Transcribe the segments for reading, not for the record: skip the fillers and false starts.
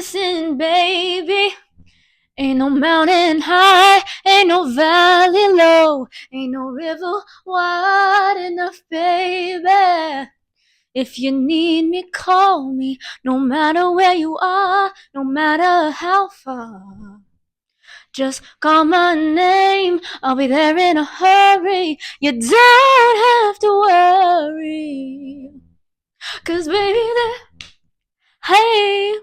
listen, baby. Ain't no mountain high, ain't no valley low, ain't no river wide enough, baby. If you need me, call me, no matter where you are, no matter how far. Just call my name, I'll be there in a hurry. You don't have to worry. 'Cause baby, hey,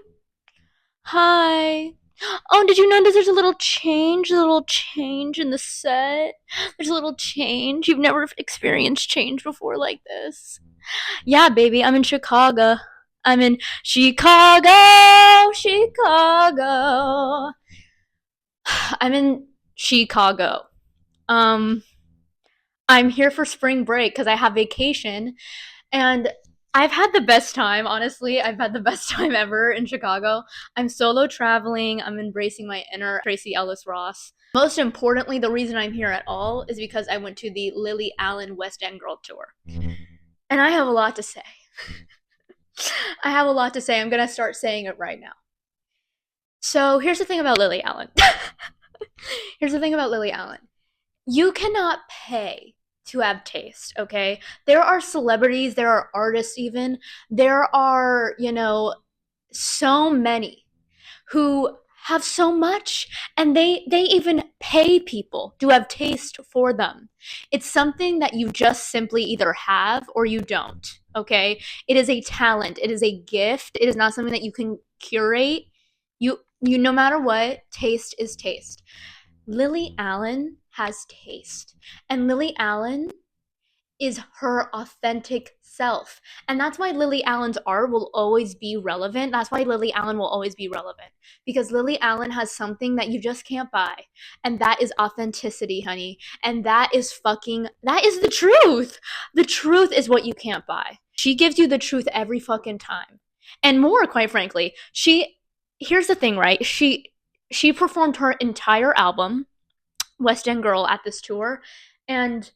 hi. Oh, did you notice there's a little change in the set? There's a little change. You've never experienced change before like this. Yeah, baby, I'm in Chicago. I'm in Chicago, Chicago. I'm in Chicago. Um, I'm here for spring break because I have vacation, and I've had the best time, honestly. I've had the best time ever in Chicago. I'm solo traveling. I'm embracing my inner Tracy Ellis Ross. Most importantly, the reason I'm here at all is because I went to the Lily Allen West End Girl Tour. And I have a lot to say. I have a lot to say. I'm going to start saying it right now. So here's the thing about Lily Allen. Here's the thing about Lily Allen. You cannot pay to have taste, okay? There are celebrities, there are artists even, there are, so many who have so much, and they even pay people to have taste for them. It's something that you just simply either have or you don't, okay? It is a talent, it is a gift, it is not something that you can curate. You no matter what, taste is taste. Lily Allen has taste, and Lily Allen is her authentic self. And that's why Lily Allen's art will always be relevant. That's why Lily Allen will always be relevant. Because Lily Allen has something that you just can't buy. And that is authenticity, honey. And that is the truth. The truth is what you can't buy. She gives you the truth every fucking time. And more, quite frankly. Here's the thing, right? She performed her entire album, West End Girl, at this tour. And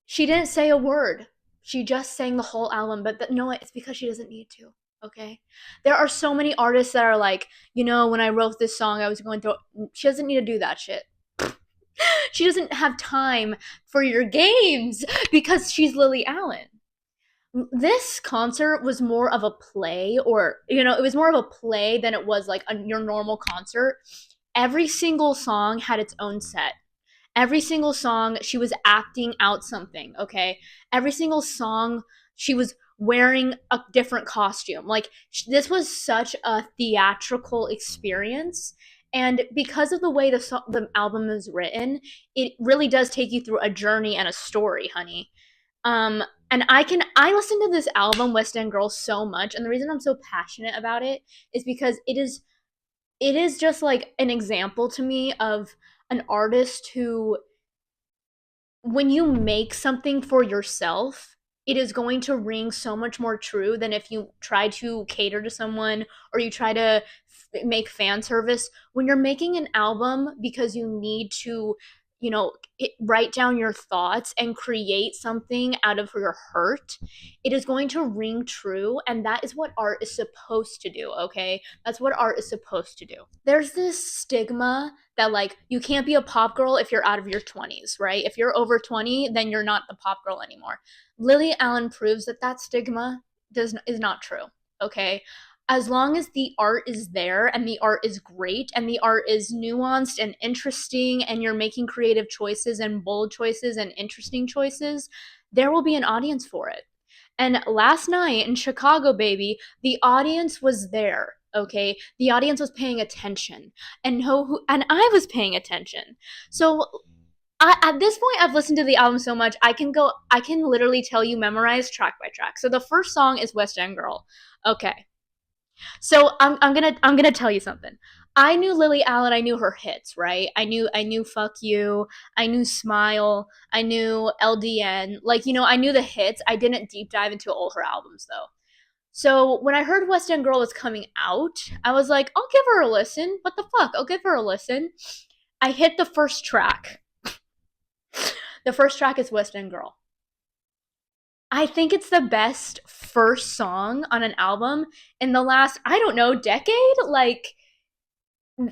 she didn't say a word. She just sang the whole album. But no, it's because she doesn't need to. Okay? There are so many artists that are like, when I wrote this song, I was going through. She doesn't need to do that shit. She doesn't have time for your games because she's Lily Allen. This concert was more of a play, or, it was more of a play than it was like your normal concert. Every single song had its own set. Every single song, she was acting out something, okay? Every single song, she was wearing a different costume. Like, this was such a theatrical experience. And because of the way the album is written, it really does take you through a journey and a story, honey. And I listen to this album, West End Girl, so much. And the reason I'm so passionate about it is because it is just like an example to me of an artist who, when you make something for yourself, it is going to ring so much more true than if you try to cater to someone or you try to make fan service. When you're making an album because you need to, write down your thoughts and create something out of your hurt, it is going to ring true. And that is what art is supposed to do, okay? That's what art is supposed to do. There's this stigma that, like, you can't be a pop girl if you're out of your 20s, right? If you're over 20, then you're not the pop girl anymore. Lily Allen proves that stigma is not true, okay? As long as the art is there and the art is great and the art is nuanced and interesting and you're making creative choices and bold choices and interesting choices, there will be an audience for it. And last night in Chicago, baby, the audience was there, okay? The audience was paying attention. And I was paying attention. So at this point, I've listened to the album so much, I can literally tell you, memorize track by track. So the first song is West End Girl. Okay. So I'm gonna tell you something. I knew Lily Allen. I knew her hits, right? I knew Fuck You. I knew Smile. I knew LDN. Like, I knew the hits. I didn't deep dive into all her albums though. So when I heard West End Girl was coming out, I was like, I'll give her a listen. What the fuck? I'll give her a listen. I hit the first track. The first track is West End Girl. I think it's the best first song on an album in the last, I don't know, decade. Like,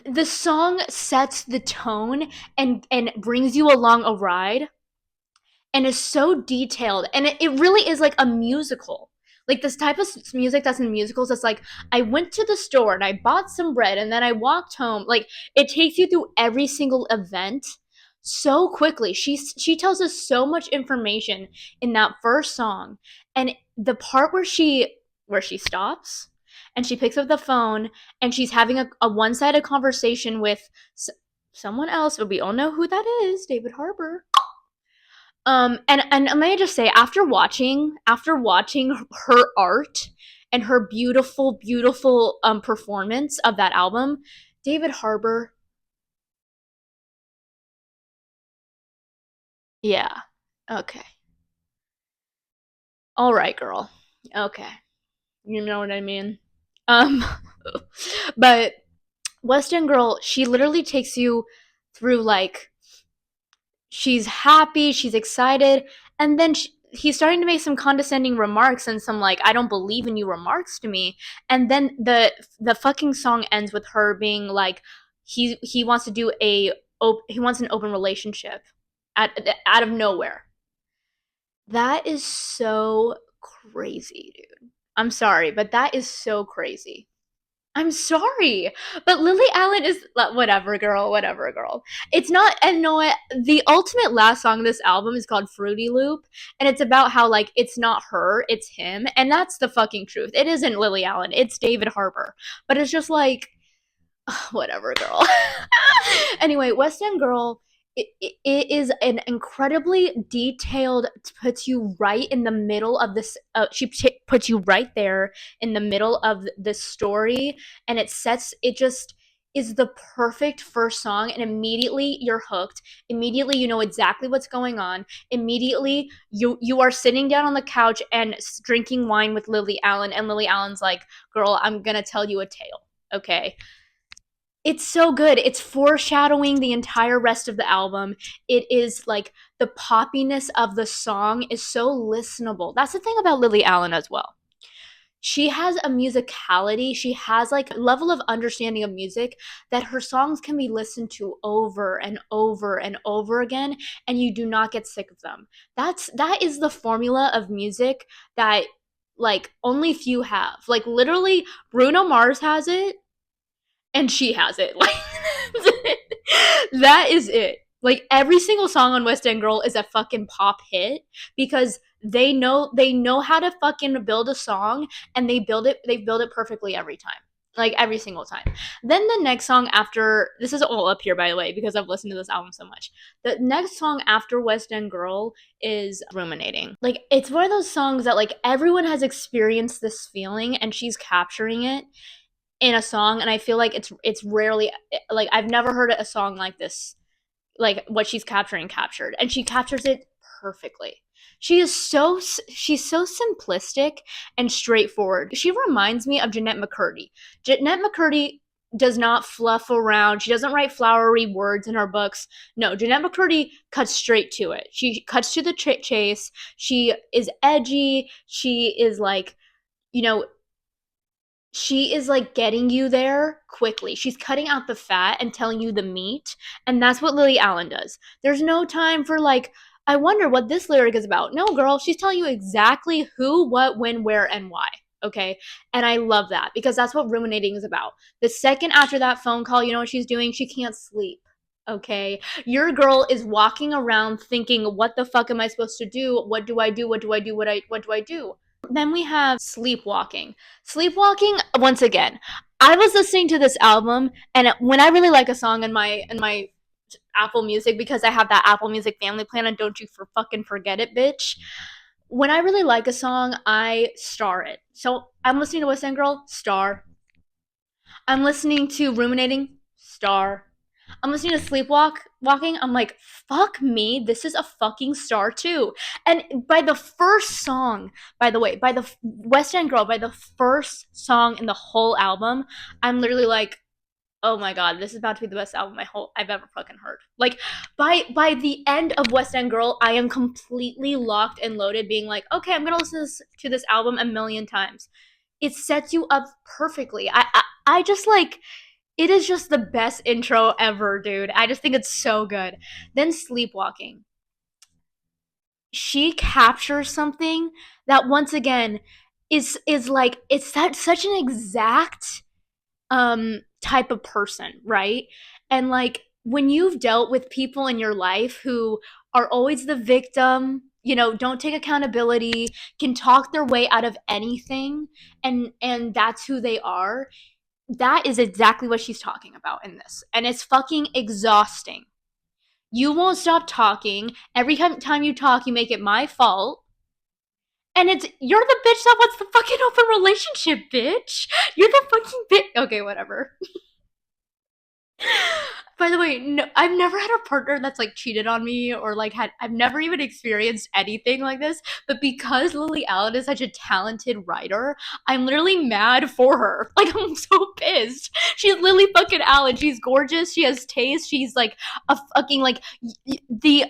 the song sets the tone and brings you along a ride and is so detailed, and it really is like a musical, like this type of music that's in musicals. It's like, I went to the store and I bought some bread and then I walked home. Like, it takes you through every single event so quickly. She tells us so much information in that first song. And the part where she stops and she picks up the phone and she's having a one-sided conversation with someone else, but we all know who that is, David Harbour. And let me just say, after watching her art and her beautiful, beautiful performance of that album, David Harbour, yeah, okay, all right, girl, okay, you know what I mean. Um, but West End Girl, she literally takes you through, like, she's happy, she's excited, and then he's starting to make some condescending remarks and some, like, I don't believe in you remarks to me. And then the fucking song ends with her being like, he wants to do he wants an open relationship out of nowhere. That is so crazy, dude. I'm sorry, but that is so crazy. I'm sorry, but Lily Allen is whatever, girl. Whatever, girl. It's not. And no, the ultimate last song of this album is called Fruity Loop, and it's about how, like, it's not her, it's him, and that's the fucking truth. It isn't Lily Allen, it's David Harbour. But it's just like, whatever, girl. Anyway, West End Girl, it is an incredibly detailed, puts you right in the middle of this. Puts you right there in the middle of the story, and it just is the perfect first song, and immediately you're hooked. Immediately you know exactly what's going on. Immediately you are sitting down on the couch and drinking wine with Lily Allen, and Lily Allen's like, girl, I'm gonna tell you a tale, okay? It's so good. It's foreshadowing the entire rest of the album. It is like, the poppiness of the song is so listenable. That's the thing about Lily Allen as well. She has a musicality. She has, like, a level of understanding of music that her songs can be listened to over and over and over again, and you do not get sick of them. That is the formula of music that, like, only few have. Like, literally, Bruno Mars has it and she has it. Like, that is it. Like, every single song on West End Girl is a fucking pop hit because they know how to fucking build a song, and they build it perfectly every time. Like, every single time. Then the next song after this is all up here, by the way, because I've listened to this album so much. The next song after West End Girl is Ruminating. Like, it's one of those songs that, like, everyone has experienced this feeling and she's capturing it in a song, and I feel like it's rarely, like, I've never heard a song like this, like what she's captured, and she captures it perfectly. She's so simplistic and straightforward. She reminds me of Jeanette McCurdy. Jeanette McCurdy does not fluff around. She doesn't write flowery words in her books. No, Jeanette McCurdy cuts straight to it. She cuts to the chase. She is edgy. She is like, you know, she is like getting you there quickly. She's cutting out the fat and telling you the meat. And that's what Lily Allen does. There's no time for, like, I wonder what this lyric is about. No, girl, she's telling you exactly who, what, when, where, and why. Okay. And I love that because that's what Ruminating is about. The second after that phone call, you know what she's doing? She can't sleep. Okay. Your girl is walking around thinking, what the fuck am I supposed to do? What do I do? What do I do? What do I do? Then we have Sleepwalking. Sleepwalking, once again, I was listening to this album, and when I really like a song in my Apple Music, because I have that Apple Music family plan, and don't you fucking forget it, bitch. When I really like a song, I star it. So I'm listening to West End Girl, star. I'm listening to Ruminating, star. I'm listening to Sleepwalking. I'm like, fuck me, this is a fucking star too. And by the first song, by the way, by the West End Girl, by the first song in the whole album, I'm literally like, oh my god, this is about to be the best album I've ever fucking heard. Like by the end of West End Girl, I am completely locked and loaded, being like, okay, I'm gonna listen to this album a million times. It sets you up perfectly. I just like, it is just the best intro ever, dude. I just think it's so good. Then Sleepwalking. She captures something that once again is like, it's that such an exact type of person, right? And like, when you've dealt with people in your life who are always the victim, don't take accountability, can talk their way out of anything, and that's who they are. That is exactly what she's talking about in this. And it's fucking exhausting. You won't stop talking. Every time you talk, you make it my fault. And you're the bitch that wants the fucking open relationship, bitch. You're the fucking bitch. Okay, whatever. By the way, no, I've never had a partner that's like cheated on me, or like I've never even experienced anything like this. But because Lily Allen is such a talented writer, I'm literally mad for her. Like, I'm so pissed. She's Lily fucking Allen. She's gorgeous. She has taste. She's like a fucking like, the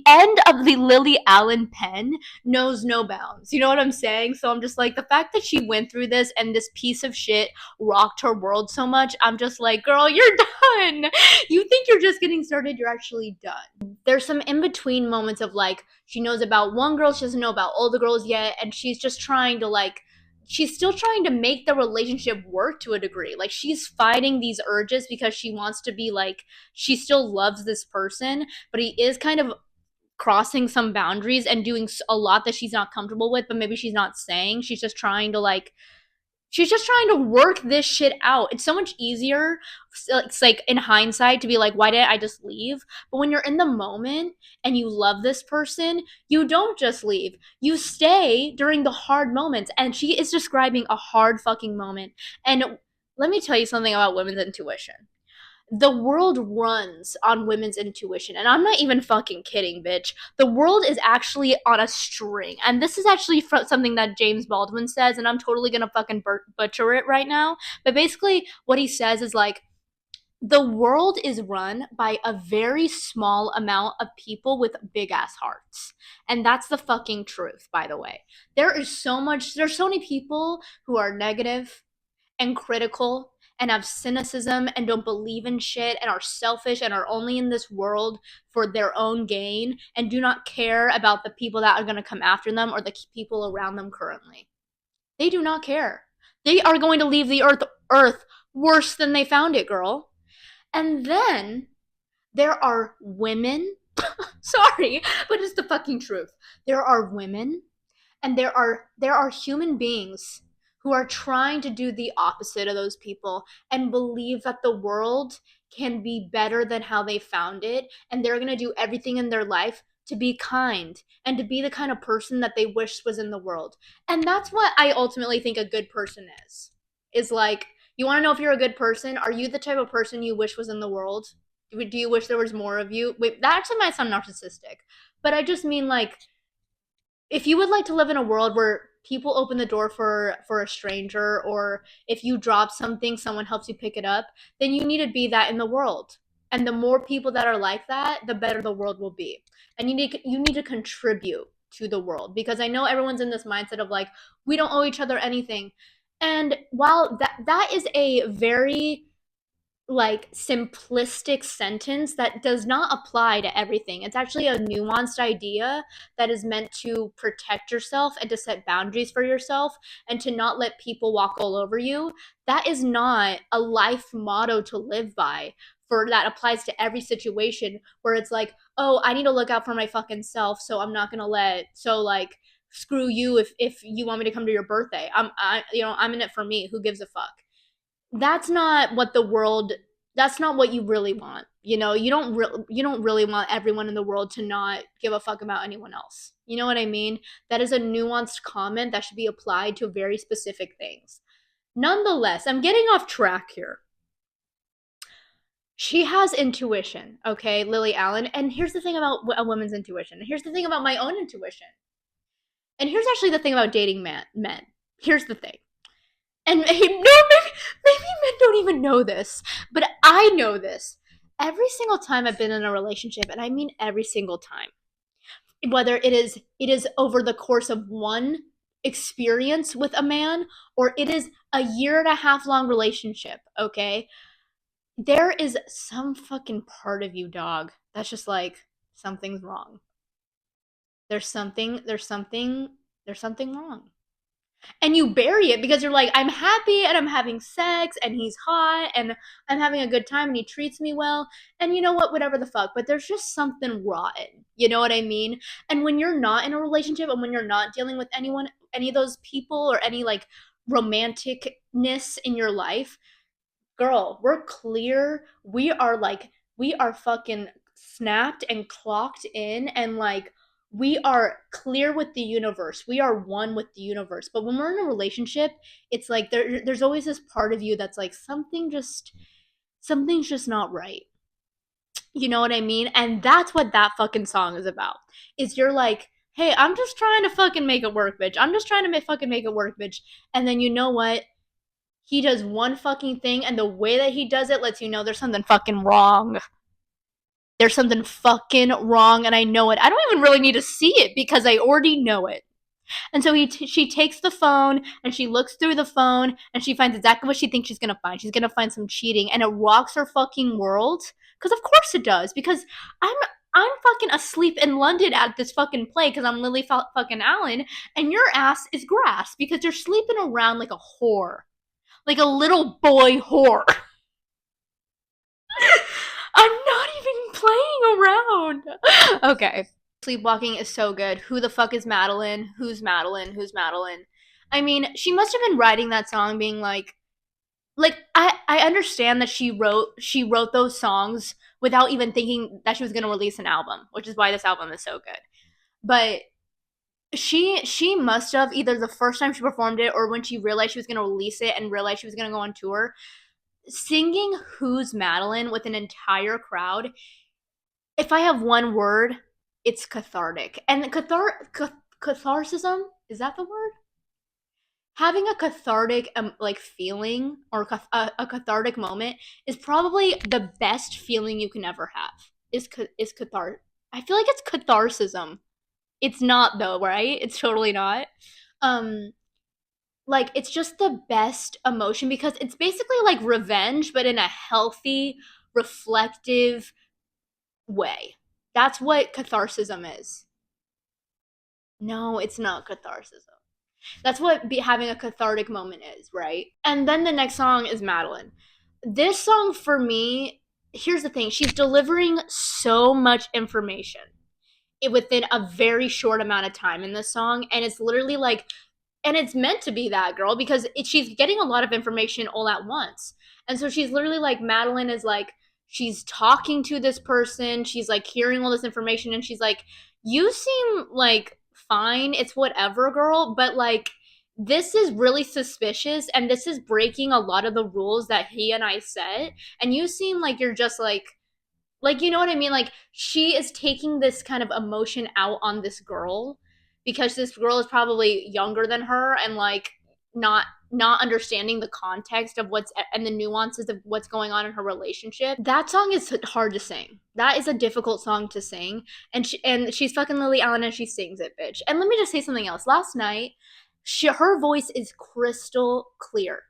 end of the Lily Allen pen knows no bounds. You know what I'm saying? So I'm just like, the fact that she went through this and this piece of shit rocked her world so much, I'm just like, girl, you're done. You think you're just getting started, you're actually done. There's some in between moments of like, she knows about one girl, she doesn't know about all the girls yet, and she's just trying to like, she's still trying to make the relationship work to a degree. Like, she's fighting these urges because she wants to be like, she still loves this person, but he is kind of crossing some boundaries and doing a lot that she's not comfortable with, but maybe she's not saying. She's just trying to work this shit out. It's so much easier, it's like in hindsight, to be like, why didn't I just leave? But when you're in the moment and you love this person, you don't just leave. You stay during the hard moments. And she is describing a hard fucking moment. And let me tell you something about women's intuition. The world runs on women's intuition. And I'm not even fucking kidding, bitch. The world is actually on a string. And this is actually something that James Baldwin says, and I'm totally gonna fucking butcher it right now. But basically, what he says is like, the world is run by a very small amount of people with big ass hearts. And that's the fucking truth, by the way. There's so many people who are negative and critical and have cynicism and don't believe in shit and are selfish and are only in this world for their own gain and do not care about the people that are going to come after them or the people around them currently. They do not care. They are going to leave the earth worse than they found it, girl. And then there are women. Sorry, but it's the fucking truth. There are women and there are human beings who are trying to do the opposite of those people and believe that the world can be better than how they found it, and they're going to do everything in their life to be kind and to be the kind of person that they wish was in the world. And that's what I ultimately think a good person is like, you want to know if you're a good person? Are you the type of person you wish was in the world? Do you wish there was more of you? Wait, that actually might sound narcissistic, but I just mean like, if you would like to live in a world where people open the door for a stranger, or if you drop something someone helps you pick it up, then you need to be that in the world. And the more people that are like that, the better the world will be. And you need to contribute to the world, because I know everyone's in this mindset of like, we don't owe each other anything. And while that is a very like simplistic sentence that does not apply to everything. It's actually a nuanced idea that is meant to protect yourself and to set boundaries for yourself and to not let people walk all over you. That is not a life motto to live by. For that applies to every situation where it's like, oh, I need to look out for my fucking self, so I'm not gonna like, screw you if you want me to come to your birthday. I'm in it for me. Who gives a fuck? That's not what the world, that's not what you really want. You don't really want everyone in the world to not give a fuck about anyone else. You know what I mean? That is a nuanced comment that should be applied to very specific things. Nonetheless, I'm getting off track here. She has intuition, okay, Lily Allen. And here's the thing about a woman's intuition. Here's the thing about my own intuition. And here's actually the thing about dating men. Here's the thing. And no, maybe men don't even know this, but I know this. Every single time I've been in a relationship, and I mean every single time, whether it is over the course of one experience with a man or it is a year and a half long relationship, okay? There is some fucking part of you, dog, that's just like something's wrong. There's something wrong. And you bury it because you're like, I'm happy and I'm having sex and he's hot and I'm having a good time and he treats me well. And you know what? Whatever the fuck. But there's just something rotten. You know what I mean? And when you're not in a relationship and when you're not dealing with anyone, any of those people or any like romanticness in your life, girl, we're clear. We are fucking snapped and clocked in and like we are clear with the universe. We are one with the universe. But when we're in a relationship, it's like there's always this part of you that's like something's just not right. You know what I mean? And that's what that fucking song is about. Is you're like, hey, I'm just trying to fucking make it work, bitch. I'm just trying to fucking make it work, bitch. And then you know what? He does one fucking thing, and the way that he does it lets you know there's something fucking wrong. There's something fucking wrong, and I know it. I don't even really need to see it because I already know it. And so she takes the phone and she looks through the phone and she finds exactly what she thinks she's gonna find. She's gonna find some cheating, and it rocks her fucking world. Because of course it does. Because I'm I'm fucking asleep in London at this fucking play because I'm Lily fucking Allen, and your ass is grass because you're sleeping around like a whore, like a little boy whore. I'm not even playing around. Okay. Sleepwalking is so good. Who the fuck is Madeline? Who's Madeline? Who's Madeline? I mean, she must have been writing that song being like I understand that she wrote those songs without even thinking that she was going to release an album, which is why this album is so good. But she must have either the first time she performed it or when she realized she was going to release it and realized she was going to go on tour, singing Who's Madeline with an entire crowd. If I have one word, it's cathartic. And catharsism, is that the word? Having a cathartic like feeling or a cathartic moment is probably the best feeling you can ever have. Is cathar I feel like it's catharsism. It's not though, right? It's totally not. Um like it's just the best emotion because it's basically like revenge but in a healthy, reflective way. That's what catharsism is. No, it's not catharsism. That's what having a cathartic moment is, right? And then the next song is Madeline. This song for me, here's the thing, she's delivering so much information within a very short amount of time in this song, and it's literally like, and it's meant to be that, girl, because she's getting a lot of information all at once. And so she's literally like, Madeline is like, she's talking to this person, she's like hearing all this information, and she's like, you seem like fine, it's whatever, girl, but like, this is really suspicious and this is breaking a lot of the rules that he and I set. And you seem like you're just like, you know what I mean? Like, she is taking this kind of emotion out on this girl because this girl is probably younger than her and like not understanding the context of what's and the nuances of what's going on in her relationship. That song is hard to sing. That is a difficult song to sing, and she's fucking Lily Allen and she sings it, bitch. And let me just say something else. Last night, her voice is crystal clear.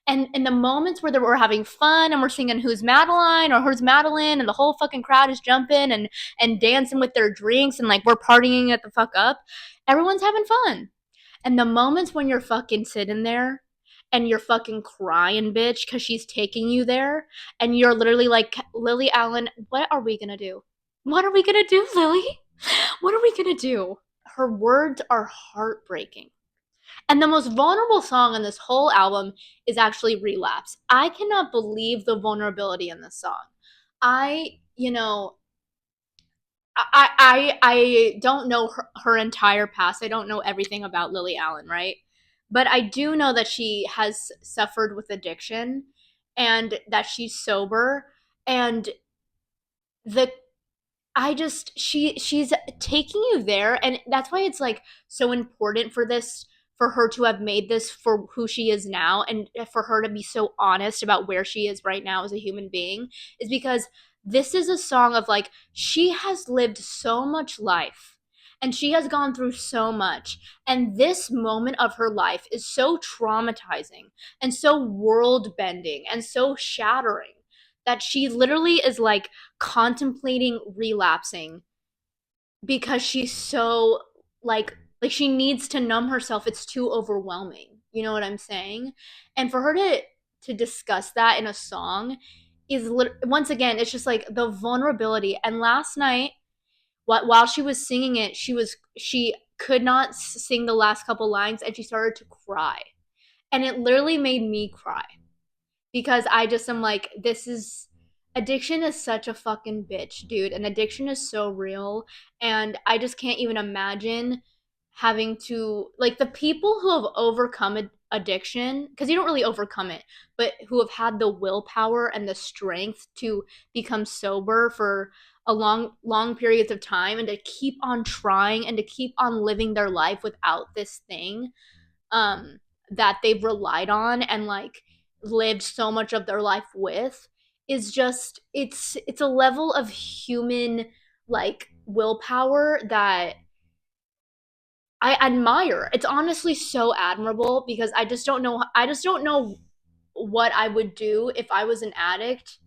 And in the moments where we're having fun and we're singing Who's Madeline or Who's Madeline and the whole fucking crowd is jumping and dancing with their drinks and like we're partying it the fuck up, everyone's having fun. And the moments when you're fucking sitting there and you're fucking crying, bitch, because she's taking you there and you're literally like, Lily Allen, what are we gonna do? What are we gonna do, Lily? What are we gonna do? Her words are heartbreaking. And the most vulnerable song on this whole album is actually Relapse. I cannot believe the vulnerability in this song. I, you know, I don't know her entire past. I don't know everything about Lily Allen, right? But I do know that she has suffered with addiction and that she's sober and the I just she's taking you there, and that's why it's like so important for this for her to have made this for who she is now, and for her to be so honest about where she is right now as a human being, is because this is a song of like, she has lived so much life and she has gone through so much, and this moment of her life is so traumatizing and so world bending and so shattering that she literally is like contemplating relapsing because she's so like she needs to numb herself. It's too overwhelming. You know what I'm saying? And for her to discuss that in a song is once again, it's just like the vulnerability. And last night, while she was singing it, she could not sing the last couple lines and she started to cry. And it literally made me cry because I just am like, this is addiction is such a fucking bitch, dude. And addiction is so real. And I just can't even imagine having to, like, the people who have overcome addiction, because you don't really overcome it, but who have had the willpower and the strength to become sober for a long periods of time and to keep on trying and to keep on living their life without this thing, um that they've relied on and like lived so much of their life with, is just, it's a level of human like willpower that I admire. It's honestly so admirable because I just don't know what I would do if I was an addict,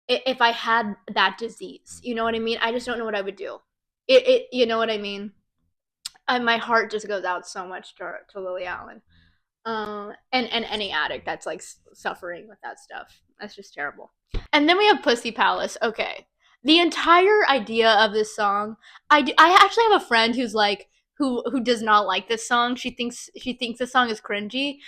if I had that disease. You know what I mean? I just don't know what I would do. It you know what I mean? My heart just goes out so much to Lily Allen. And any addict that's like suffering with that stuff. That's just terrible. And then we have Pussy Palace. Okay, the entire idea of this song, I actually have a friend who's like who does not like this song. She thinks the song is cringy,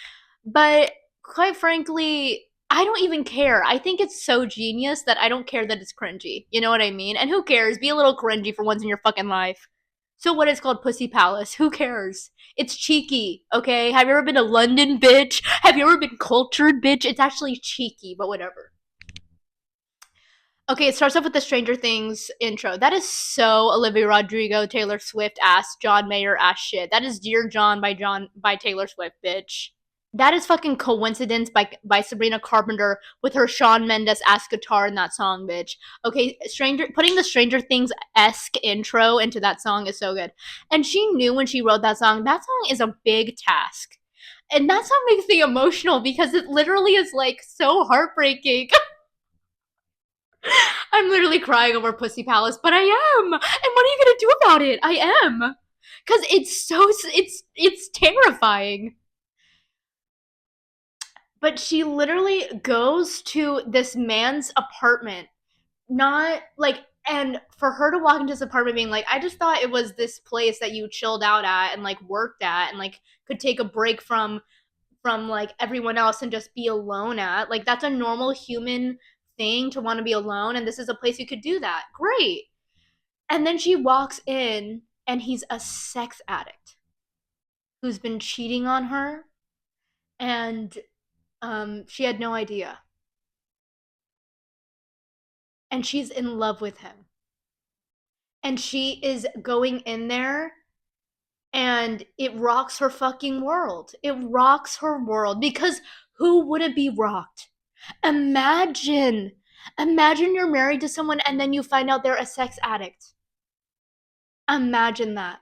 but quite frankly, I don't even care. I think it's so genius that I don't care that it's cringy. You know what I mean? And who cares? Be a little cringy for once in your fucking life. So what is called Pussy Palace? Who cares? It's cheeky, okay? Have you ever been to London, bitch? Have you ever been cultured, bitch? It's actually cheeky, but whatever. Okay, it starts off with the Stranger Things intro. That is so Olivia Rodrigo, Taylor Swift ass, John Mayer ass shit. That is Dear John by Taylor Swift, bitch. That is fucking Coincidence by Sabrina Carpenter with her Shawn Mendes ass guitar in that song, bitch. Okay, Stranger putting the Stranger Things esque intro into that song is so good. And she knew when she wrote that song. That song is a big task. And that song makes me emotional because it literally is like so heartbreaking. I'm literally crying over Pussy Palace, but I am. And what are you gonna do about it? I am. Cause it's terrifying. But she literally goes to this man's apartment, not like, and for her to walk into this apartment being like, I just thought it was this place that you chilled out at and like worked at and like could take a break from like everyone else and just be alone at. Like that's a normal human thing to want to be alone, and this is a place you could do that. Great. And then she walks in and he's a sex addict who's been cheating on her, and she had no idea. And she's in love with him. And she is going in there and it rocks her fucking world. It rocks her world because who wouldn't be rocked? Imagine. Imagine you're married to someone and then you find out they're a sex addict. Imagine that.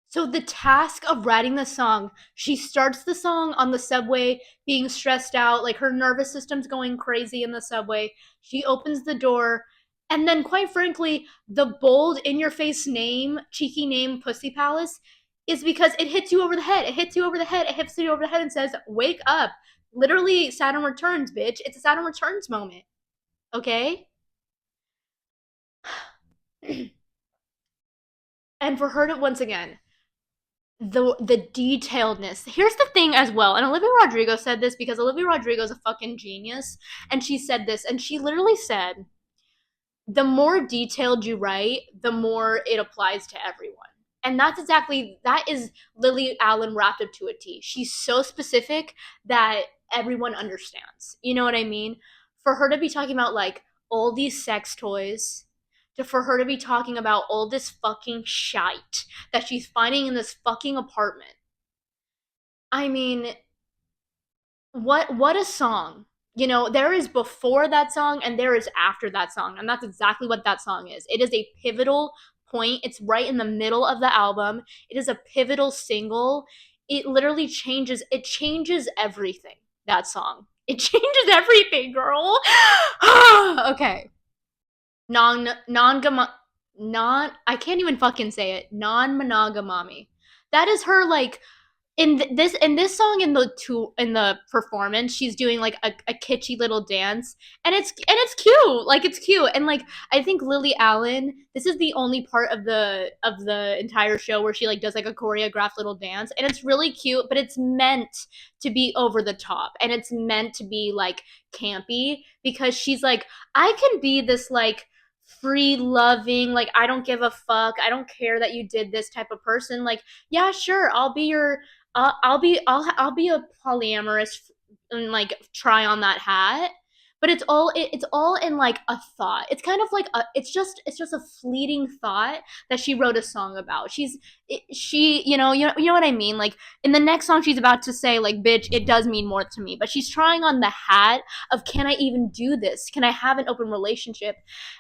So the task of writing the song, she starts the song on the subway being stressed out, like her nervous system's going crazy in the subway. She opens the door, and then quite frankly, the bold in your face name, cheeky name Pussy Palace is because it hits you over the head. It hits you over the head. It hits you over the head and says, "Wake up." Literally Saturn Returns, bitch. It's a Saturn Returns moment. Okay? And for her to once again, the detailedness. Here's the thing as well, and Olivia Rodrigo said this because Olivia Rodrigo is a fucking genius, and she said this, and she literally said, "The more detailed you write, the more it applies to everyone." And that is Lily Allen wrapped up to a T. She's so specific that everyone understands. You know what I mean? For her to be talking about like all these sex toys, for her to be talking about all this fucking shite that she's finding in this fucking apartment. I mean, what a song. You know, there is before that song and there is after that song, and that's exactly what that song is. It is a pivotal point. It's right in the middle of the album. It is a pivotal single. It literally changes everything. That song. It changes everything, girl. Okay. Non non I can't even fucking say it. Non-monogamami. That is her, like, in this song, in the performance, she's doing like a kitschy little dance, and it's cute, like it's cute. And like, I think Lily Allen, this is the only part of the entire show where she like does like a choreographed little dance, and it's really cute, but it's meant to be over the top, and it's meant to be like campy, because she's like, I can be this like free loving, like, I don't give a fuck, I don't care that you did this type of person. Like, yeah, sure, I'll be a polyamorous and like try on that hat, but it's all in like a thought. It's kind of like it's just a fleeting thought that she wrote a song about. She, you know what I mean. Like, in the next song, she's about to say like, "Bitch, it does mean more to me," but she's trying on the hat of, "Can I even do this? Can I have an open relationship?"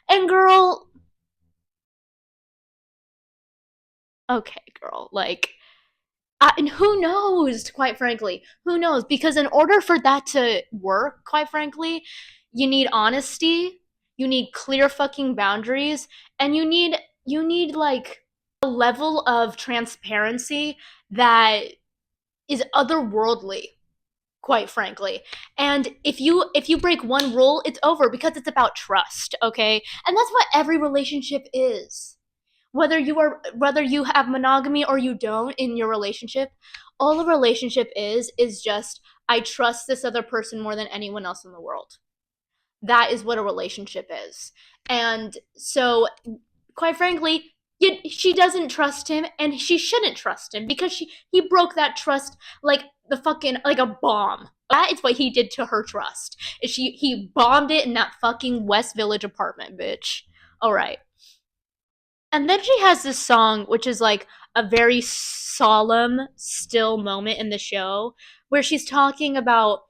And girl, okay, girl, like, and who knows, quite frankly, who knows? Because in order for that to work, quite frankly, you need honesty, you need clear fucking boundaries, and you need like a level of transparency that is otherworldly, quite frankly. And if you break one rule, it's over, because it's about trust, okay? And that's what every relationship is. Whether you have monogamy or you don't in your relationship, all a relationship is just, I trust this other person more than anyone else in the world. That is what a relationship is. And so, quite frankly, she doesn't trust him, and she shouldn't trust him, because he broke that trust like the fucking, like a bomb. That is what he did to her trust. He bombed it in that fucking West Village apartment, bitch. All right. And then she has this song, which is like a very solemn, still moment in the show, where she's talking about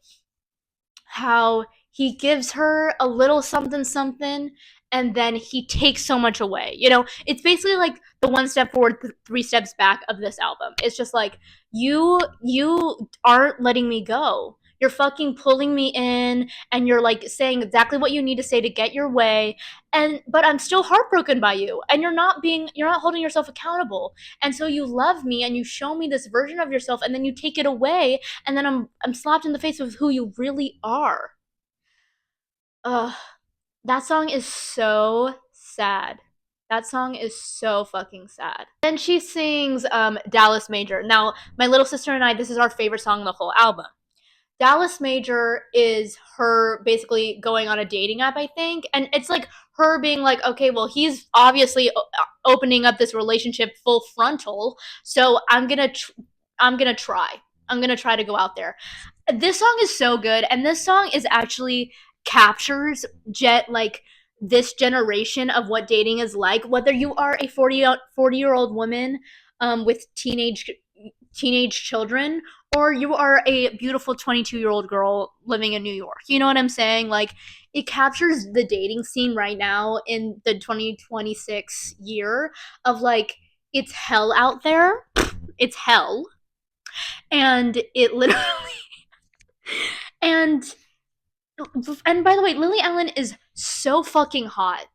how he gives her a little something something, and then he takes so much away. You know, it's basically like the one step forward, three steps back of this album. It's just like, you aren't letting me go. You're fucking pulling me in, and you're like saying exactly what you need to say to get your way, and but I'm still heartbroken by you, and you're not holding yourself accountable. And so you love me and you show me this version of yourself, and then you take it away, and then I'm slapped in the face with who you really are. Ugh, that song is so sad. That song is so fucking sad. Then she sings Dallas Major. Now, my little sister and I, this is our favorite song in the whole album. Dallas Major is her basically going on a dating app, I think. And it's like her being like, okay, well, he's obviously opening up this relationship full frontal, so I'm gonna try. I'm gonna try to go out there. This song is so good, and this song is actually captures jet like this generation of what dating is like. Whether you are a 40 year old woman with teenage children, or you are a beautiful 22-year-old girl living in New York. You know what I'm saying? Like, it captures the dating scene right now in the 2026 year of like, it's hell out there. It's hell. And it literally and and by the way, Lily Allen is so fucking hot.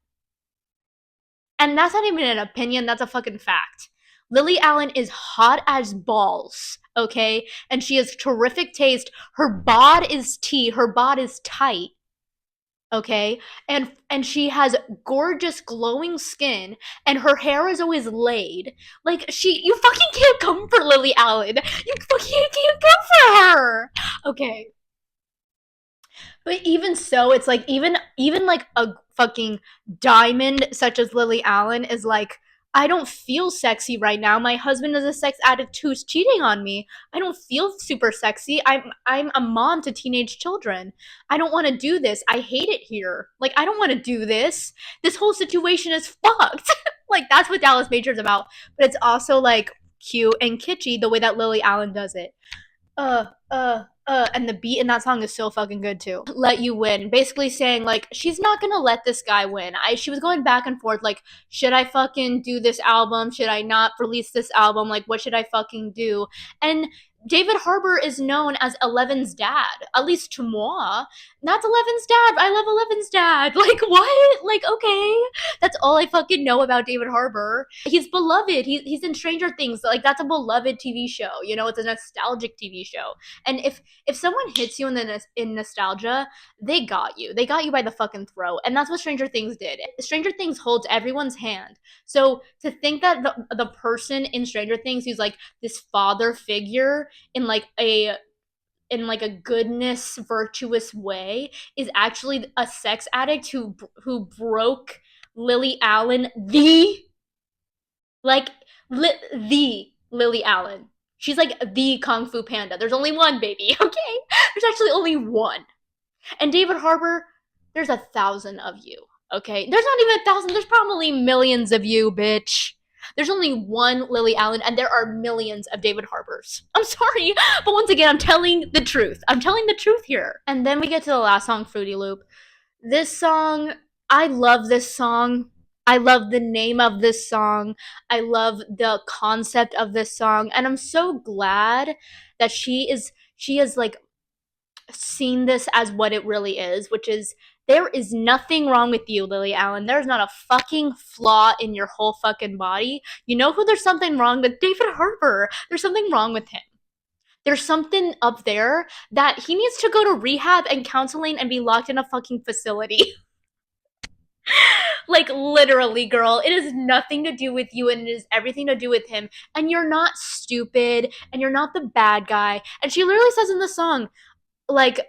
And that's not even an opinion, that's a fucking fact. Lily Allen is hot as balls, okay? And she has terrific taste. Her bod is tea, her bod is tight, okay? And she has gorgeous glowing skin, and her hair is always laid. Like, you fucking can't come for Lily Allen. You fucking can't come for her. Okay. But even so, it's like, even like a fucking diamond such as Lily Allen is like, I don't feel sexy right now. My husband is a sex addict who's cheating on me. I don't feel super sexy. I'm a mom to teenage children. I don't want to do this. I hate it here. Like I don't want to do this. This whole situation is fucked. Like that's what Dallas Major's about. But it's also like cute and kitschy the way that Lily Allen does it. And the beat in that song is so fucking good too. Let you win, basically saying like she's not gonna let this guy win. She was going back and forth like, should I fucking do this album? Should I not release this album? Like, what should I fucking do? And David Harbour is known as Eleven's dad, at least to moi. That's Eleven's dad. I love Eleven's dad. Like what? Like okay, that's all I fucking know about David Harbour. He's beloved. He's in Stranger Things. Like that's a beloved TV show. You know, it's a nostalgic TV show. And if someone hits you in nostalgia, they got you. They got you by the fucking throat. And that's what Stranger Things did. Stranger Things holds everyone's hand. So to think that the person in Stranger Things who's like this father figure in like a goodness virtuous way is actually a sex addict who broke Lily Allen, like the Lily Allen. She's like the Kung Fu Panda. There's only one, baby, okay? There's actually only one. And David Harbour, there's 1,000 of you, okay? There's not even 1,000, there's probably millions of you, bitch. There's only one Lily Allen, and there are millions of David Harbours. I'm sorry, but once again, I'm telling the truth. I'm telling the truth here. And then we get to the last song, Fruity Loop. This song, I love this song. I love the name of this song. I love the concept of this song. And I'm so glad that she is like seen this as what it really is, which is there is nothing wrong with you, Lily Allen. There's not a fucking flaw in your whole fucking body. You know who there's something wrong with? David Harbour. There's something wrong with him. There's something up there that he needs to go to rehab and counseling and be locked in a fucking facility. Like literally, girl, it has nothing to do with you and it is everything to do with him. And you're not stupid and you're not the bad guy. And she literally says in the song, like,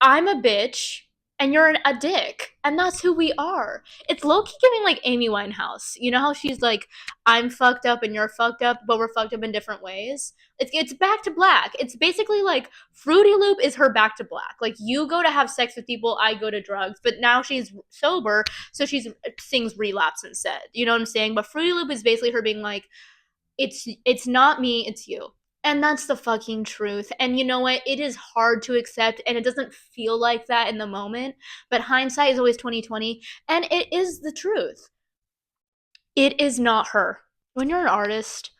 I'm a bitch and you're a dick. And that's who we are. It's low key giving like Amy Winehouse. You know how she's like, I'm fucked up and you're fucked up, but we're fucked up in different ways? It's back to black. It's basically like Fruity Loop is her back to black. Like you go to have sex with people, I go to drugs, but now she's sober, so she sings Relapse instead. You know what I'm saying? But Fruity Loop is basically her being like, it's not me, it's you. And that's the fucking truth. And you know what? It is hard to accept and it doesn't feel like that in the moment, but hindsight is always 2020 and it is the truth. It is not her. When you're an artist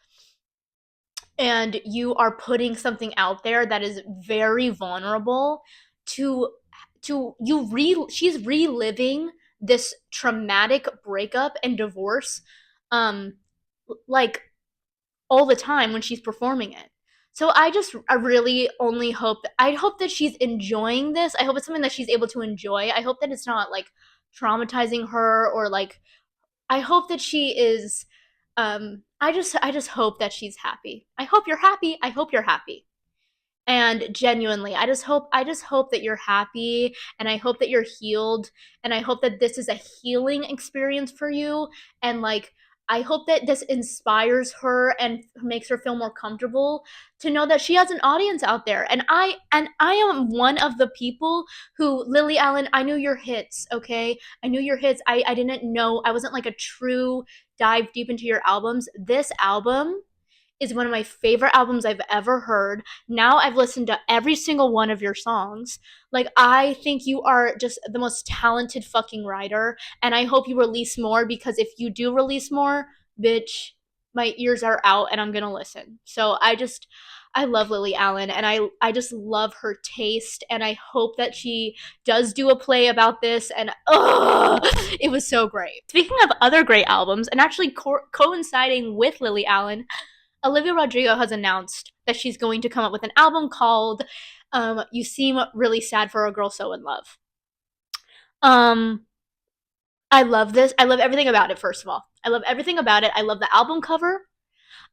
and you are putting something out there that is very vulnerable to she's reliving this traumatic breakup and divorce um like all the time when she's performing it. So I really only hope I hope that she's enjoying this. I hope it's something that she's able to enjoy. I hope that it's not like traumatizing her or like I hope that she is I just hope that she's happy. I hope you're happy. I hope you're happy. And genuinely, I just hope that you're happy and I hope that you're healed and I hope that this is a healing experience for you and like I hope that this inspires her and makes her feel more comfortable to know that she has an audience out there. And I am one of the people who Lily Allen, I knew your hits, okay? I knew your hits. I didn't know I wasn't like a true dive deep into your albums. This album is one of my favorite albums I've ever heard. Now I've listened to every single one of your songs. Like, I think you are just the most talented fucking writer, and I hope you release more because if you do release more, bitch, my ears are out and I'm gonna listen. So I love Lily Allen and I just love her taste and I hope that she does do a play about this and it was so great. Speaking of other great albums and actually coinciding with Lily Allen, Olivia Rodrigo has announced that she's going to come up with an album called You Seem Really Sad for a Girl So in Love. Um, I love this. I love everything about it, first of all. I love everything about it. I love the album cover.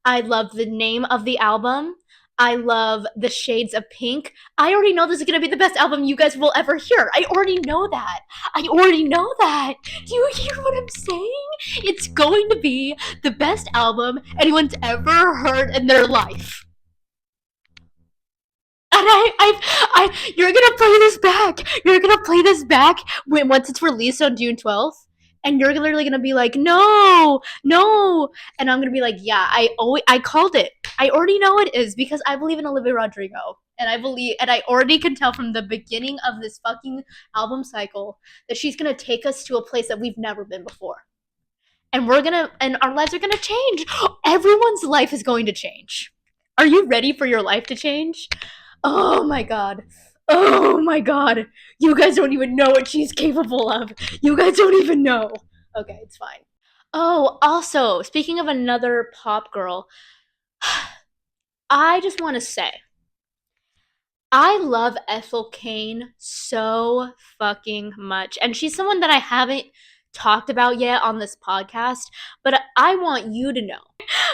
I love the name of the album. I love the shades of pink. I already know this is gonna be the best album you guys will ever hear. I already know that. I already know that. Do you hear what I'm saying? It's going to be the best album anyone's ever heard in their life. And you're gonna play this back. You're gonna play this back when once it's released on June 12th, and you're literally gonna be like, no, no, and I'm gonna be like, yeah, I called it. I already know it is because I believe in Olivia Rodrigo, and I already can tell from the beginning of this fucking album cycle that she's gonna take us to a place that we've never been before, and our lives are gonna change. Everyone's life is going to change. Are you ready for your life to change? Oh my god. Oh my god. You guys don't even know what she's capable of. You guys don't even know. Okay, it's fine. Oh, also, speaking of another pop girl, I just want to say I love Ethel Cain so fucking much. And she's someone that I haven't talked about yet on this podcast, but I want you to know.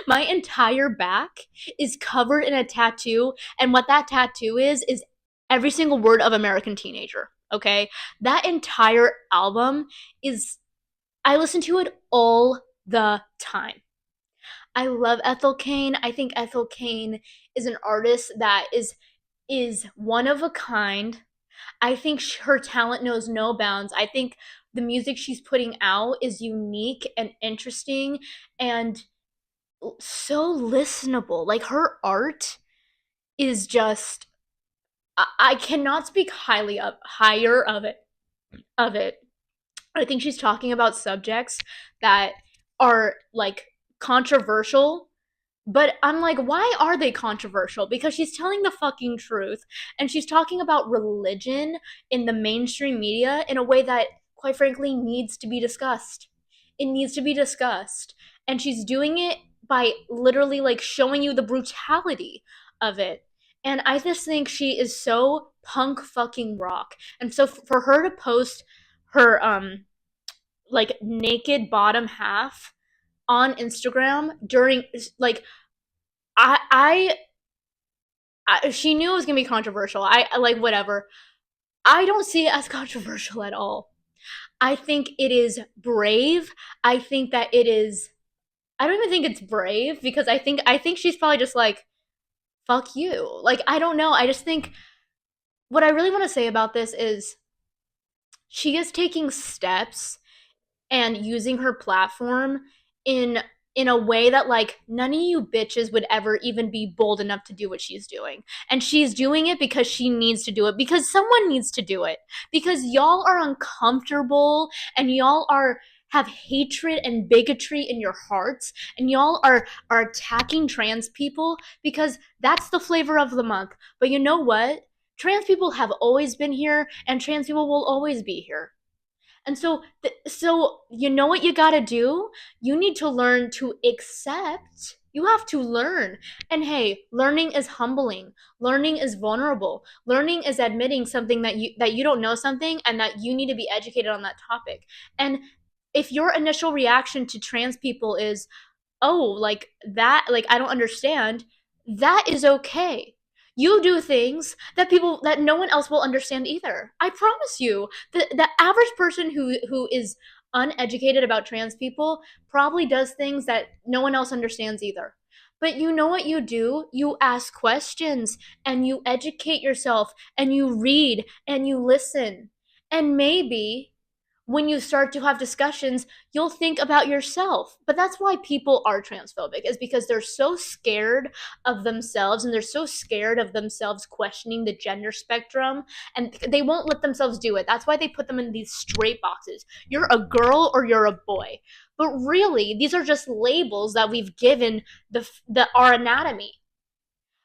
My entire back is covered in a tattoo, and what that tattoo is every single word of American Teenager. Okay? That entire album is I listen to it all the time. I love Ethel Cain. I think Ethel Cain is an artist that is one of a kind. I think her talent knows no bounds. I think the music she's putting out is unique and interesting and so listenable. Like her art is just I cannot speak higher of it. I think she's talking about subjects that are like controversial, but I'm like, why are they controversial? Because she's telling the fucking truth and she's talking about religion in the mainstream media in a way that, quite frankly, needs to be discussed. It needs to be discussed. And she's doing it by literally like showing you the brutality of it. And I just think she is so punk fucking rock. And so for her to post her like naked bottom half on Instagram during like I, she knew it was gonna be controversial. I like whatever. I don't see it as controversial at all. I think it is brave. I think that it is. I don't even think it's brave because I think she's probably just like fuck you. Like I don't know. I just think what I really want to say about this is she is taking steps and using her platform in in a way that like none of you bitches would ever even be bold enough to do what she's doing. And she's doing it because she needs to do it because someone needs to do it. Because y'all are uncomfortable and y'all are have hatred and bigotry in your hearts and y'all are attacking trans people because that's the flavor of the month. But you know what? Trans people have always been here and trans people will always be here. And so you know what you got to do? You need to learn to accept. You have to learn. And hey, learning is humbling. Learning is vulnerable. Learning is admitting something that you don't know something and that you need to be educated on that topic. And if your initial reaction to trans people is, "Oh, like that, like I don't understand." That is okay. You do things that no one else will understand either. I promise you. The average person who is uneducated about trans people probably does things that no one else understands either. But you know what you do? You ask questions and you educate yourself and you read and you listen. And maybe when you start to have discussions, you'll think about yourself. But that's why people are transphobic, is because they're so scared of themselves and they're so scared of themselves questioning the gender spectrum and they won't let themselves do it. That's why they put them in these straight boxes. You're a girl or you're a boy. But really, these are just labels that we've given the our anatomy.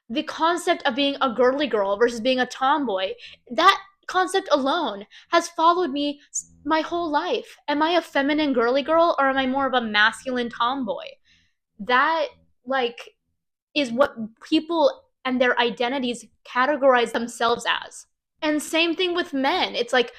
The concept of being a girly girl versus being a tomboy, that concept alone has followed me my whole life. Am I a feminine girly girl or am I more of a masculine tomboy? That like is what people and their identities categorize themselves as. And same thing with men. It's like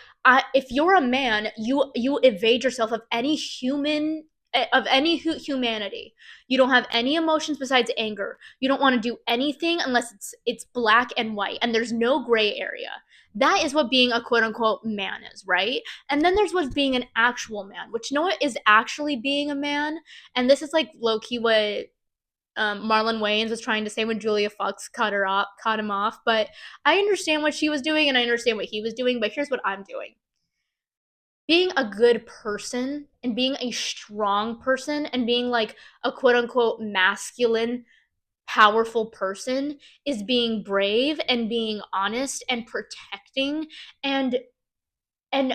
if you're a man, you evade yourself of any human of any humanity. You don't have any emotions besides anger. You don't want to do anything unless it's black and white, and there's no gray area. That is what being a quote unquote man is, right? And then there's what's being an actual man, which you know what is actually being a man. And this is like low key what Marlon Wayans was trying to say when Julia Fox cut him off. But I understand what she was doing and I understand what he was doing. But here's what I'm doing: being a good person and being a strong person and being like a quote unquote masculine, powerful person is being brave and being honest and protecting and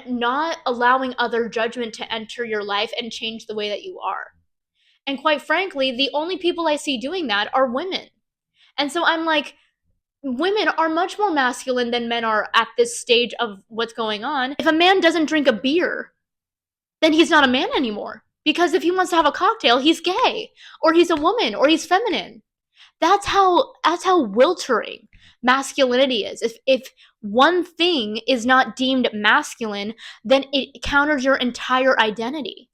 not allowing other judgment to enter your life and change the way that you are. And quite frankly, the only people I see doing that are women. And so I'm like, women are much more masculine than men are at this stage of what's going on. If a man doesn't drink a beer, then he's not a man anymore. Because if he wants to have a cocktail, he's gay, or he's a woman, or he's feminine. That's how weltering masculinity is. If one thing is not deemed masculine, then it counters your entire identity.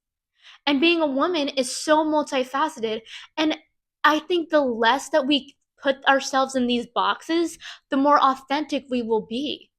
And being a woman is so multifaceted. And I think the less that we put ourselves in these boxes, the more authentic we will be.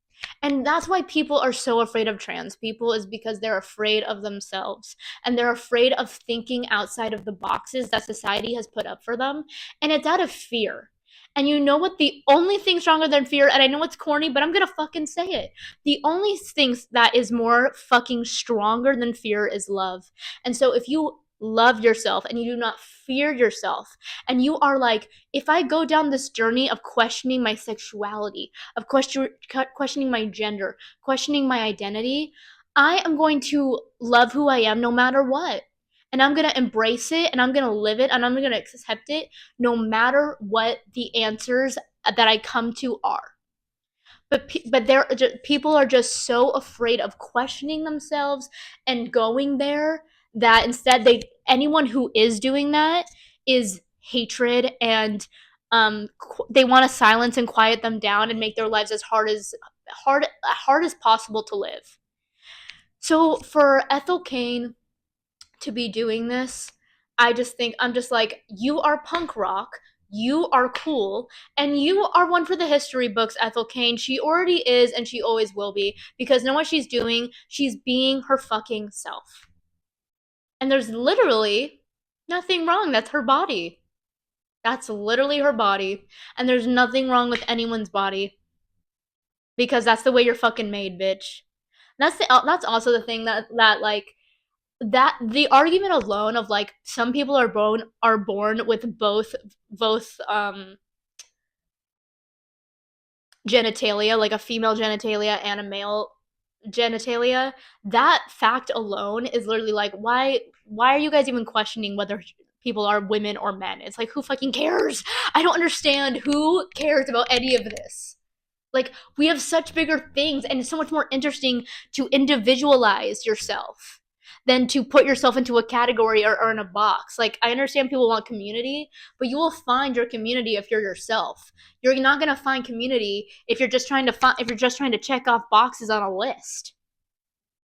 And that's why people are so afraid of trans people, is because they're afraid of themselves and they're afraid of thinking outside of the boxes that society has put up for them. And it's out of fear. And you know what? The only thing stronger than fear, and I know it's corny, but I'm gonna fucking say it. The only thing that is more fucking stronger than fear is love. And so if you love yourself and you do not fear yourself, and you are like, if I go down this journey of questioning my sexuality, of questioning my gender, questioning my identity, I am going to love who I am no matter what. And I'm going to embrace it and I'm going to live it and I'm going to accept it no matter what the answers that I come to are. But people are just so afraid of questioning themselves and going there, that instead anyone who is doing that is hatred, and they want to silence and quiet them down and make their lives as hard as possible to live. So for Ethel Cain to be doing this, I'm just like, you are punk rock, you are cool, and you are one for the history books, Ethel Cain. She already is and she always will be, because know what she's doing? She's being her fucking self. And there's literally nothing wrong. That's her body. That's literally her body. And there's nothing wrong with anyone's body, because that's the way you're fucking made, bitch. That's also the thing that like that the argument alone of like some people are born with both genitalia, like a female genitalia and a male genitalia. That fact alone is literally like, why are you guys even questioning whether people are women or men? It's like, who fucking cares? I don't understand who cares about any of this. Like, we have such bigger things, and it's so much more interesting to individualize yourself than to put yourself into a category or in a box. Like, I understand people want community, but you will find your community if you're yourself. You're not gonna find community if you're just trying to check off boxes on a list.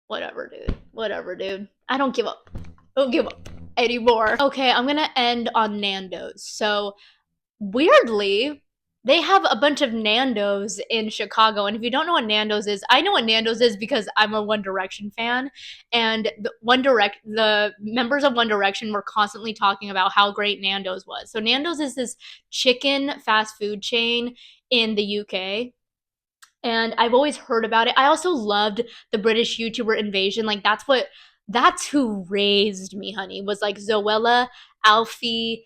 Whatever, dude. Whatever, dude. I don't give up. I don't give up anymore. Okay, I'm gonna end on Nandos. So, weirdly, they have a bunch of Nandos in Chicago. And if you don't know what Nandos is, I know what Nandos is because I'm a One Direction fan. And the members of One Direction were constantly talking about how great Nandos was. So Nandos is this chicken fast food chain in the UK. And I've always heard about it. I also loved the British YouTuber Invasion. Like, that's who raised me, honey. Was like Zoella, Alfie,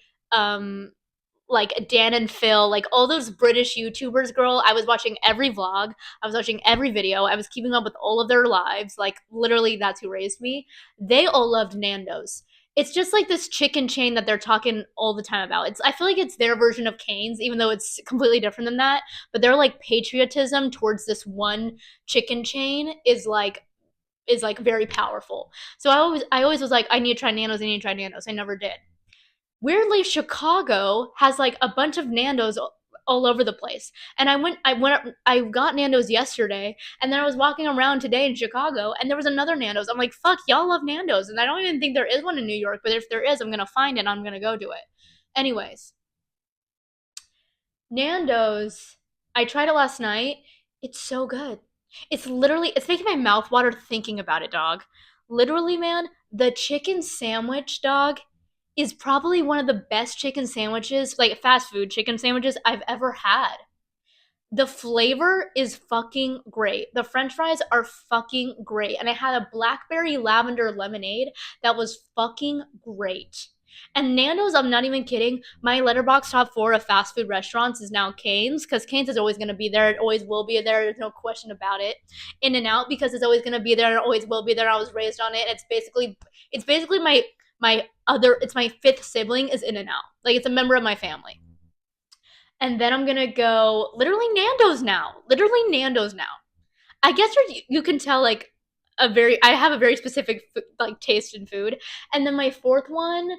like Dan and Phil, like all those British YouTubers, girl. I was watching every vlog, I was watching every video, I was keeping up with all of their lives. Like, literally, that's who raised me. They all loved Nandos. It's just like this chicken chain that they're talking all the time about. I feel like it's their version of Cane's, even though it's completely different than that. But their like patriotism towards this one chicken chain is like very powerful. So I always was like, I need to try Nandos, I need to try Nandos. I never did. Weirdly, Chicago has like a bunch of Nandos all over the place. And I got Nandos yesterday, and then I was walking around today in Chicago, and there was another Nandos. I'm like, fuck, y'all love Nandos, and I don't even think there is one in New York. But if there is, I'm gonna find it. and I'm gonna go do it. Anyways, Nando's. I tried it last night. It's so good. It's making my mouth water thinking about it, dog. Literally, man, the chicken sandwich, dog, is probably one of the best chicken sandwiches, like fast food chicken sandwiches I've ever had. The flavor is fucking great. The french fries are fucking great. And I had a blackberry lavender lemonade that was fucking great. And Nando's, I'm not even kidding. My letterbox top four of fast food restaurants is now Cane's, because Cane's is always going to be there. It always will be there. There's no question about it. In and Out, because it's always going to be there and it always will be there. I was raised on it. It's basically it's my fifth sibling is In and Out. Like, it's a member of my family. And then I'm gonna go literally Nando's now. Literally Nando's now. I guess you can tell like I have a very specific like taste in food. And then my fourth one,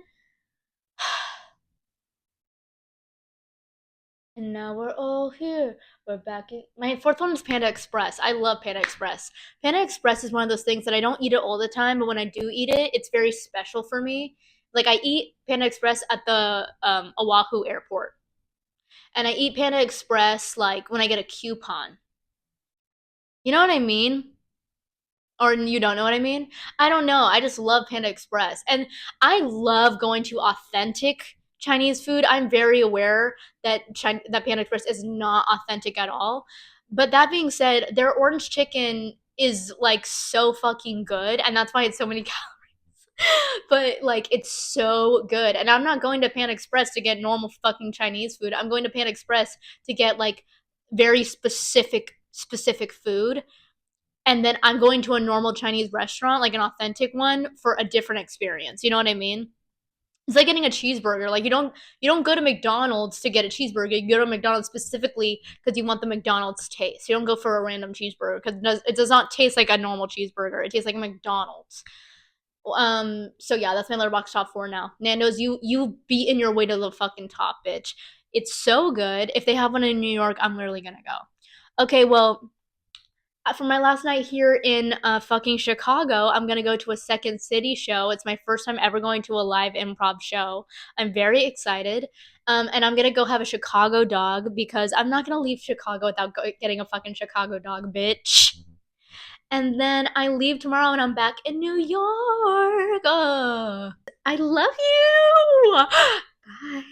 and now we're all here. We're back. My fourth one is Panda Express. I love Panda Express. Panda Express is one of those things that I don't eat it all the time, but when I do eat it, it's very special for me. Like, I eat Panda Express at the Oahu airport, and I eat Panda Express like when I get a coupon. You know what I mean? Or you don't know what I mean? I don't know. I just love Panda Express. And I love going to authentic Chinese food. I'm very aware that that Panda Express is not authentic at all. But that being said, their orange chicken is like so fucking good, and that's why it's so many calories. But like, it's so good. And I'm not going to Panda Express to get normal fucking Chinese food. I'm going to Panda Express to get like very specific food, and then I'm going to a normal Chinese restaurant, like an authentic one, for a different experience. You know what I mean? It's like getting a cheeseburger. Like, you don't go to McDonald's to get a cheeseburger. You go to McDonald's specifically because you want the McDonald's taste. You don't go for a random cheeseburger because it does not taste like a normal cheeseburger. It tastes like a McDonald's. So yeah, that's my letterbox top four now. Nando's, you beaten your way to the fucking top, bitch. It's so good. If they have one in New York, I'm literally gonna go. Okay, well, for my last night here in fucking Chicago, I'm gonna go to a Second City show. It's my first time ever going to a live improv show. I'm very excited. And I'm gonna go have a Chicago dog because I'm not gonna leave Chicago without getting a fucking Chicago dog, bitch. And then I leave tomorrow and I'm back in New York. I love you. Bye.